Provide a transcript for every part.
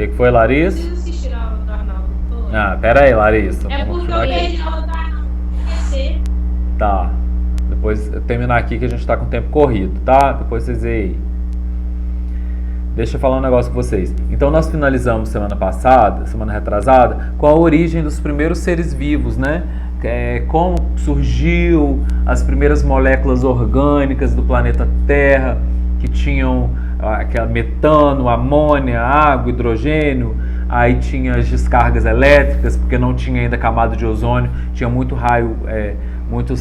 que foi, Larissa? Vocês assistiram a aula do Arnaldo? Ah, pera aí, Larissa. É Vamos porque eu continuar aqui. perdi a aula do Arnaldo. Esqueci. Tá. Depois eu terminar aqui que a gente tá com o tempo corrido, tá? Depois vocês veem aí. Deixa eu falar um negócio com vocês. Então nós finalizamos semana passada, semana retrasada, com a origem dos primeiros seres vivos, né? Como surgiu as primeiras moléculas orgânicas do planeta Terra, que tinham aquela metano, amônia, água, hidrogênio. Aí tinha as descargas elétricas, porque não tinha ainda camada de ozônio, tinha muitos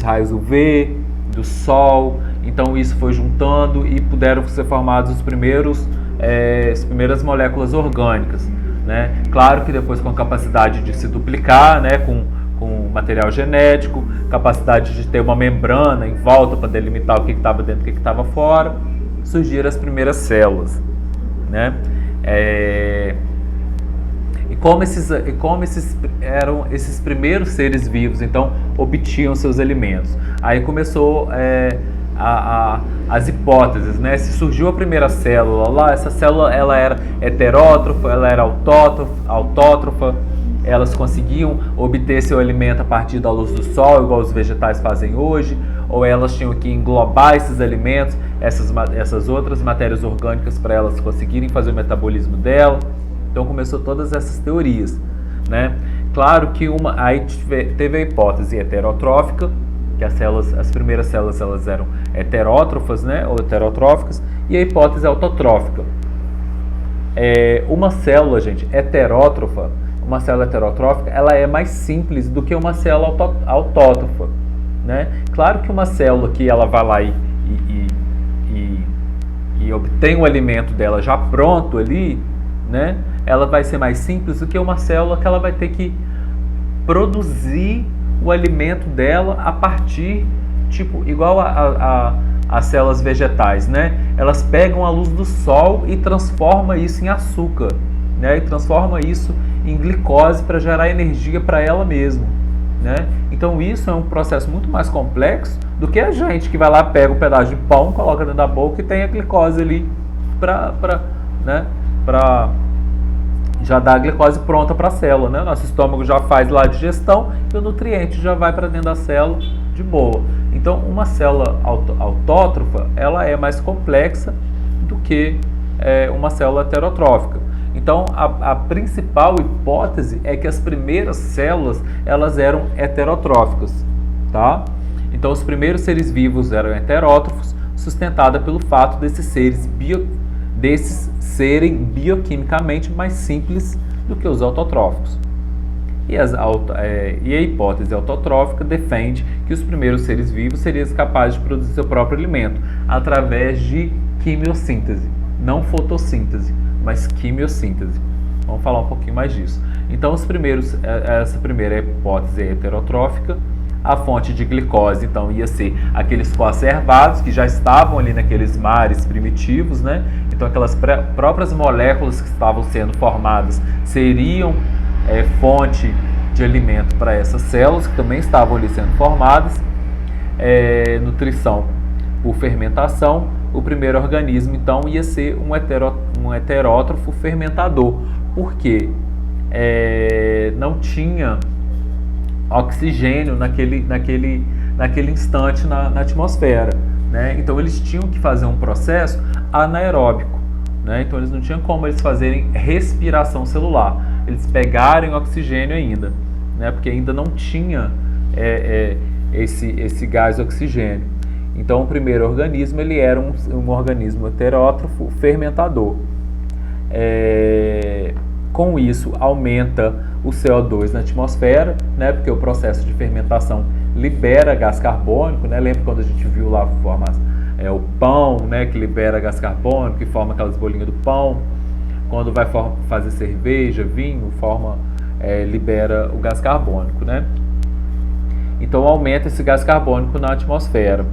raios UV do Sol. Então isso foi juntando e puderam ser formados as primeiras moléculas orgânicas, né? Claro que depois com a capacidade de se duplicar, né? Com material genético, capacidade de ter uma membrana em volta para delimitar o que estava dentro e o que estava fora, surgiram as primeiras células, né? E como esses eram esses primeiros seres vivos, então obtinham seus alimentos. Aí começou as hipóteses, né? Se surgiu a primeira célula lá, essa célula ela era heterótrofa, ela era autótrofa, elas conseguiam obter seu alimento a partir da luz do sol, igual os vegetais fazem hoje, ou elas tinham que englobar esses alimentos, essas outras matérias orgânicas para elas conseguirem fazer o metabolismo dela. Então começou todas essas teorias, né? Claro que aí teve a hipótese heterotrófica, que as primeiras células elas eram heterótrofas, né, ou heterotróficas, e a hipótese autotrófica. Uma célula, gente, heterótrofa, uma célula heterotrófica, ela é mais simples do que uma célula autótrofa, né? Claro que uma célula que ela vai lá e obtém o alimento dela já pronto ali, né? Ela vai ser mais simples do que uma célula que ela vai ter que produzir o alimento dela a partir, tipo, igual as células vegetais, né? Elas pegam a luz do sol e transformam isso em açúcar, né? E transforma isso em glicose para gerar energia para ela mesma, né? Então isso é um processo muito mais complexo do que a gente que vai lá, pega um pedaço de pão, coloca dentro da boca e tem a glicose ali né? Já dá a glicose pronta para a célula, né? Nosso estômago já faz lá a digestão e o nutriente já vai para dentro da célula de boa. Então, uma célula autótrofa, ela é mais complexa do que uma célula heterotrófica. Então, a principal hipótese é que as primeiras células, elas eram heterotróficas, tá? Então, os primeiros seres vivos eram heterótrofos, sustentada pelo fato desses serem bioquimicamente mais simples do que os autotróficos. E a hipótese autotrófica defende que os primeiros seres vivos seriam capazes de produzir seu próprio alimento através de quimiossíntese, não fotossíntese, mas quimiossíntese. Vamos falar um pouquinho mais disso. Então, essa primeira hipótese é heterotrófica. A fonte de glicose, então, ia ser aqueles coacervados que já estavam ali naqueles mares primitivos, né? Então, aquelas próprias moléculas que estavam sendo formadas seriam fonte de alimento para essas células que também estavam ali sendo formadas. Nutrição por fermentação. O primeiro organismo, então, ia ser um heterótrofo fermentador, porque não tinha oxigênio naquele instante na atmosfera, né? Então eles tinham que fazer um processo anaeróbico, né? Então eles não tinham como eles fazerem respiração celular, eles pegarem oxigênio ainda, né? Porque ainda não tinha esse gás oxigênio. Então o primeiro organismo ele era um organismo heterótrofo fermentador. Com isso aumenta o CO2 na atmosfera, né? Porque o processo de fermentação libera gás carbônico, né? Lembra quando a gente viu lá o pão, né? Que libera gás carbônico, que forma aquelas bolinhas do pão. Quando vai fazer cerveja, vinho, libera o gás carbônico, né? Então aumenta esse gás carbônico na atmosfera.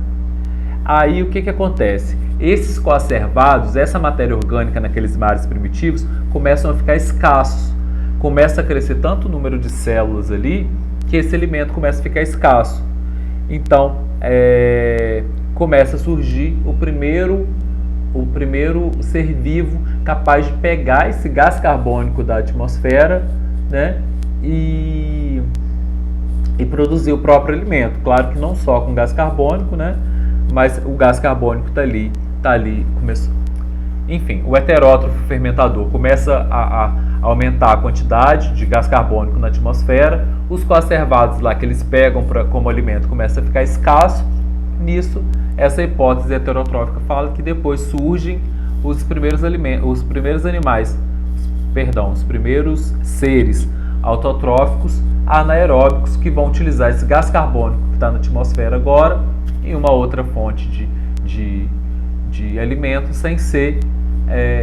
Aí o que acontece? Esses coacervados, essa matéria orgânica naqueles mares primitivos, começam a ficar escassos. Começa a crescer tanto o número de células ali, que esse alimento começa a ficar escasso. Então, começa a surgir o primeiro o primeiro ser vivo capaz de pegar esse gás carbônico da atmosfera, né, e produzir o próprio alimento. Claro que não só com gás carbônico, né, mas o gás carbônico está ali, começou. Enfim, o heterótrofo fermentador começa a aumentar a quantidade de gás carbônico na atmosfera, os coacervados lá que eles pegam como alimento começa a ficar escasso. Nisso, essa hipótese heterotrófica fala que depois surgem os primeiros seres autotróficos anaeróbicos que vão utilizar esse gás carbônico que está na atmosfera agora em uma outra fonte de alimento, sem ser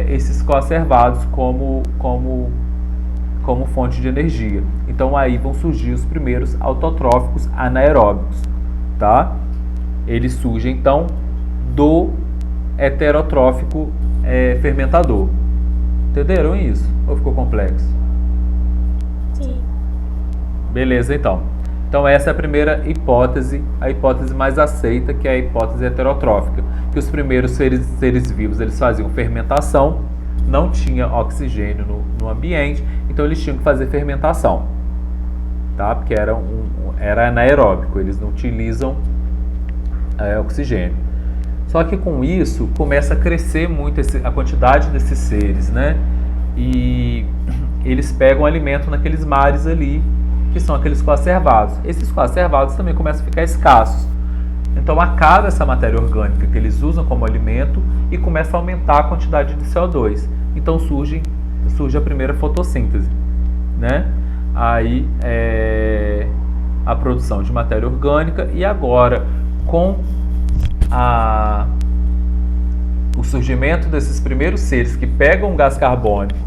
esses coacervados como fonte de energia. Então aí vão surgir os primeiros autotróficos anaeróbicos, tá? Eles surgem então do heterotrófico fermentador. Entenderam isso? Ou ficou complexo? Sim. Beleza, então. Então essa é a primeira hipótese, a hipótese mais aceita, que é a hipótese heterotrófica, que os primeiros seres vivos eles faziam fermentação, não tinha oxigênio no ambiente, então eles tinham que fazer fermentação, tá? Porque era anaeróbico, eles não utilizam oxigênio. Só que com isso começa a crescer muito a quantidade desses seres, né? E eles pegam alimento naqueles mares ali, que são aqueles coacervados. Esses coacervados também começam a ficar escassos. Então acaba essa matéria orgânica que eles usam como alimento e começa a aumentar a quantidade de CO2. Então surge a primeira fotossíntese, né? Aí a produção de matéria orgânica, e agora com o surgimento desses primeiros seres que pegam gás carbônico,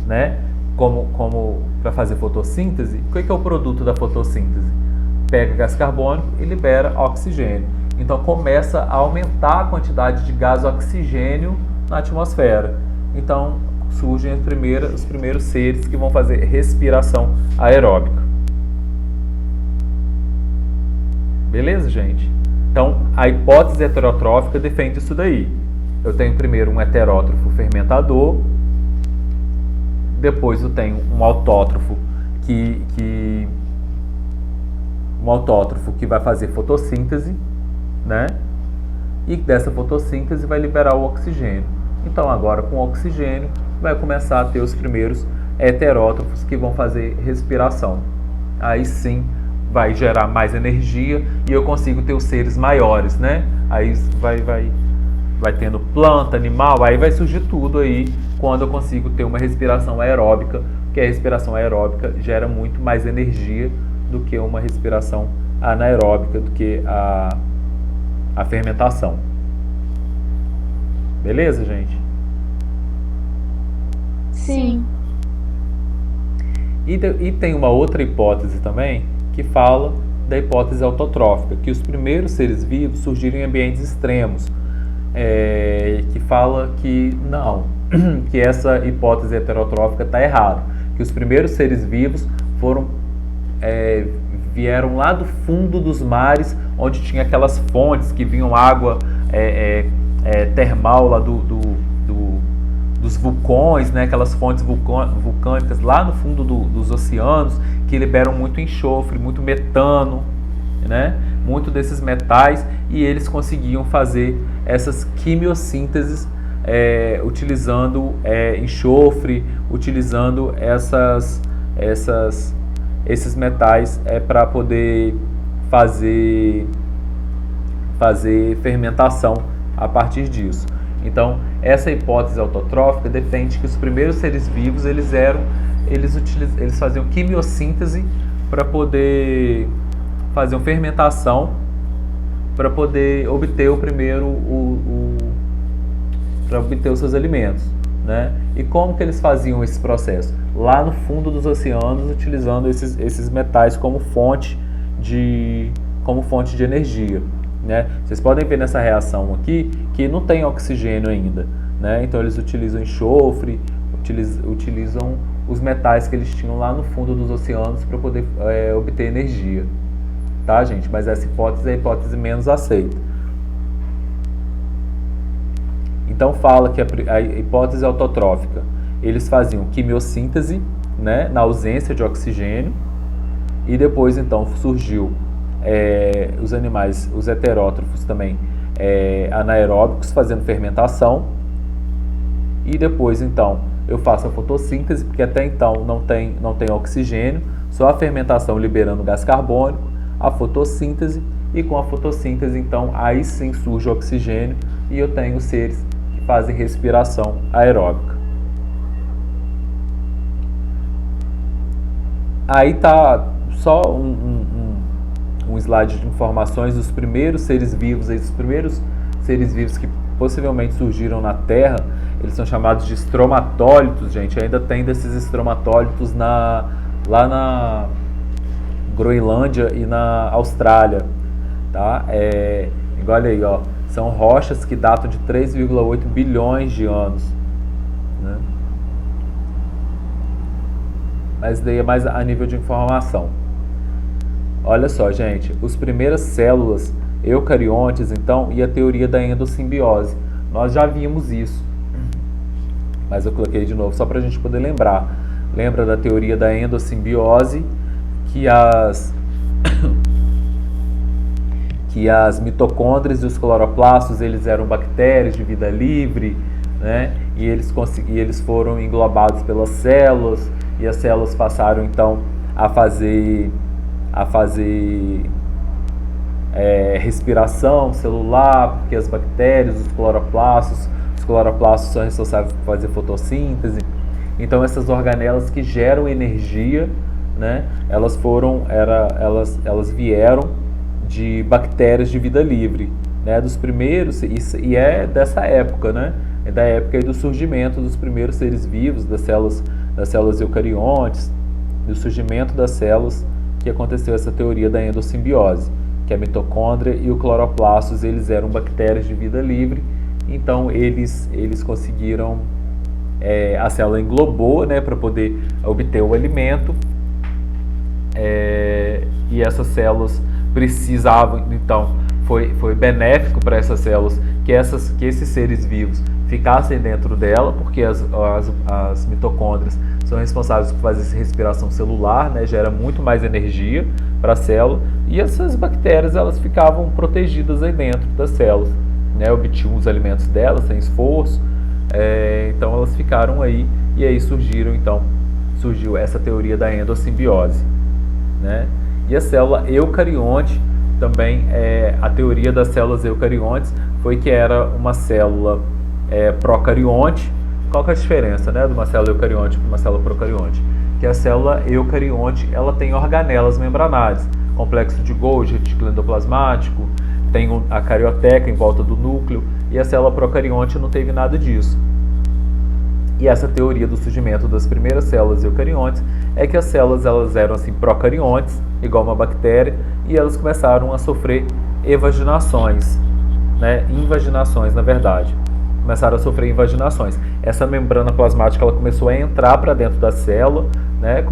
né, como para fazer fotossíntese, o que é o produto da fotossíntese? Pega gás carbônico e libera oxigênio. Então começa a aumentar a quantidade de gás oxigênio na atmosfera. Então surgem os primeiros seres que vão fazer respiração aeróbica. Beleza, gente? Então a hipótese heterotrófica defende isso daí. Eu tenho primeiro um heterótrofo fermentador, depois eu tenho um autótrofo que vai fazer fotossíntese, né? E dessa fotossíntese vai liberar o oxigênio. Então agora com o oxigênio vai começar a ter os primeiros heterótrofos que vão fazer respiração. Aí sim vai gerar mais energia e eu consigo ter os seres maiores, né? Aí vai tendo planta, animal, aí vai surgir tudo aí quando eu consigo ter uma respiração aeróbica, que a respiração aeróbica gera muito mais energia do que uma respiração anaeróbica, do que a fermentação. Beleza, gente? Sim. E tem uma outra hipótese também, que fala da hipótese autotrófica, que os primeiros seres vivos surgiram em ambientes extremos, que fala que não, que essa hipótese heterotrófica está errada, que os primeiros seres vivos vieram lá do fundo dos mares, onde tinha aquelas fontes que vinham água termal lá dos vulcões, né? Aquelas fontes vulcânicas lá no fundo dos oceanos, que liberam muito enxofre, muito metano, né? Muito desses metais, e eles conseguiam fazer essas quimiossinteses utilizando enxofre, utilizando esses metais para poder fazer fermentação a partir disso. Então, essa hipótese autotrófica defende que os primeiros seres vivos eles faziam quimiossíntese para poder fazer uma fermentação para poder obter para obter os seus alimentos, né? E como que eles faziam esse processo? Lá no fundo dos oceanos, utilizando esses metais como fonte de energia, né? Vocês podem ver nessa reação aqui que não tem oxigênio ainda, né? Então eles utilizam enxofre, utilizam os metais que eles tinham lá no fundo dos oceanos para poder obter energia, tá, gente? Mas essa hipótese é a hipótese menos aceita. Então fala que a hipótese autotrófica, eles faziam quimiossíntese, né, na ausência de oxigênio, e depois então surgiu os animais, os heterótrofos também, anaeróbicos, fazendo fermentação, e depois então eu faço a fotossíntese, porque até então não tem oxigênio, só a fermentação liberando gás carbônico, a fotossíntese, e com a fotossíntese então aí sim surge o oxigênio e eu tenho seres que fazem respiração aeróbica. Aí tá só um slide de informações dos primeiros seres vivos, os primeiros seres vivos que possivelmente surgiram na Terra. Eles são chamados de estromatólitos, gente. Ainda tem desses estromatólitos lá na Groenlândia e na Austrália, tá? Olha aí, ó, são rochas que datam de 3,8 bilhões de anos, né? Mas daí é mais a nível de informação. Olha só, gente, as primeiras células eucariontes, então, e a teoria da endossimbiose. Nós já vimos isso, mas eu coloquei de novo só para a gente poder lembrar. Lembra da teoria da endossimbiose, que as mitocôndrias e os cloroplastos, eles eram bactérias de vida livre, né? E eles foram englobados pelas células, e as células passaram então a fazer respiração celular, porque as bactérias, os cloroplastos são responsáveis por fazer fotossíntese. Então essas organelas que geram energia, né, elas vieram de bactérias de vida livre, né, dos primeiros, e é dessa época, né, é da época do surgimento dos primeiros seres vivos, das células eucariontes, do surgimento das células, que aconteceu essa teoria da endossimbiose, que a mitocôndria e o cloroplastos, eles eram bactérias de vida livre. Então eles conseguiram, a célula englobou, né, para poder obter o alimento, e essas células precisavam, então foi benéfico para essas células que esses seres vivos ficassem dentro dela, porque as mitocôndrias são responsáveis por fazer essa respiração celular, né, gera muito mais energia para a célula, e essas bactérias elas ficavam protegidas aí dentro das células, né, obtinham os alimentos delas sem esforço, então elas ficaram aí, e aí surgiu essa teoria da endossimbiose, né? E a célula eucarionte também, a teoria das células eucariontes foi que era uma célula procarionte. Qual que é a diferença, né, de uma célula eucarionte para uma célula procarionte? Que a célula eucarionte ela tem organelas membranares, complexo de Golgi, retículo endoplasmático, tem a carioteca em volta do núcleo, e a célula procarionte não teve nada disso. E essa teoria do surgimento das primeiras células eucariontes é que as células elas eram assim procariontes, igual uma bactéria, e elas começaram a sofrer evaginações, né, invaginações na verdade. Começaram a sofrer invaginações. Essa membrana plasmática ela começou a entrar para dentro da célula, né,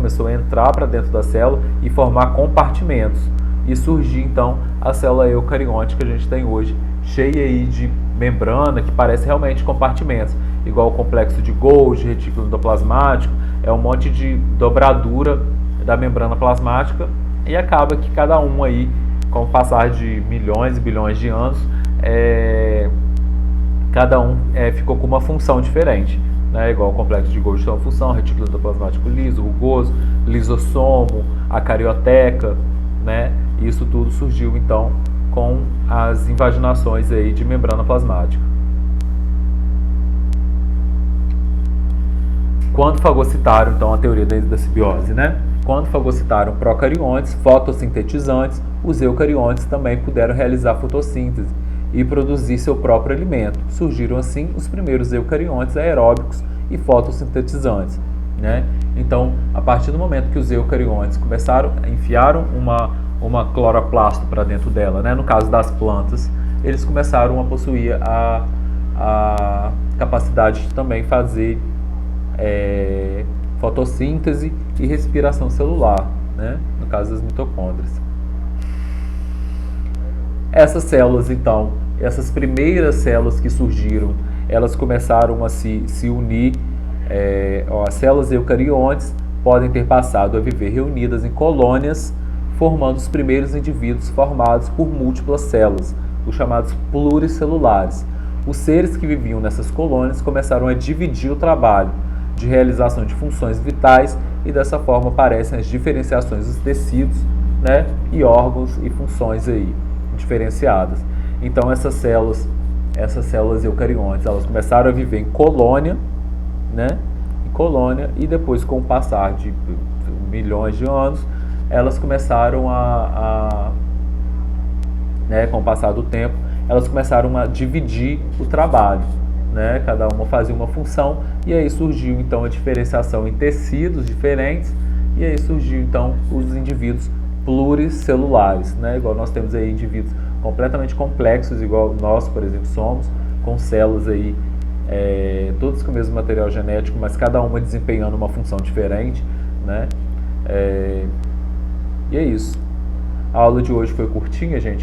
e formar compartimentos. E surgir então a célula eucarionte que a gente tem hoje, cheia aí de membrana, que parece realmente compartimentos, igual o complexo de Golgi, retículo endoplasmático, é um monte de dobradura da membrana plasmática, e acaba que cada um aí, com o passar de milhões e bilhões de anos, cada um ficou com uma função diferente, né? Igual o complexo de Golgi tem uma função, retículo endoplasmático liso, rugoso, lisossomo, a carioteca, né? Isso tudo surgiu então com as invaginações aí de membrana plasmática. Quando fagocitaram então a teoria da simbiose, né? Quando fagocitaram procariontes, fotossintetizantes, os eucariontes também puderam realizar fotossíntese e produzir seu próprio alimento. Surgiram assim os primeiros eucariontes aeróbicos e fotossintetizantes, né? Então, a partir do momento que os eucariontes enfiaram uma cloroplasto para dentro dela, né? No caso das plantas, eles começaram a possuir a capacidade de também fazer fotossíntese e respiração celular, né? No caso das mitocôndrias. Essas células, então, essas primeiras células que surgiram elas começaram a se unir. As células eucariontes podem ter passado a viver reunidas em colônias, formando os primeiros indivíduos formados por múltiplas células, os chamados pluricelulares. Os seres que viviam nessas colônias começaram a dividir o trabalho de realização de funções vitais e dessa forma aparecem as diferenciações dos tecidos, né, e órgãos e funções aí diferenciadas. Então essas células eucariontes, elas começaram a viver em colônia, né, e depois, com o passar de milhões de anos, elas começaram né, com o passar do tempo, elas começaram a dividir o trabalho, né? Cada uma fazia uma função, e aí surgiu então a diferenciação em tecidos diferentes, e aí surgiu então os indivíduos pluricelulares, né? Igual nós temos aí indivíduos completamente complexos, igual nós, por exemplo, somos, com células aí, todas com o mesmo material genético, mas cada uma desempenhando uma função diferente, né? E é isso. A aula de hoje foi curtinha, gente.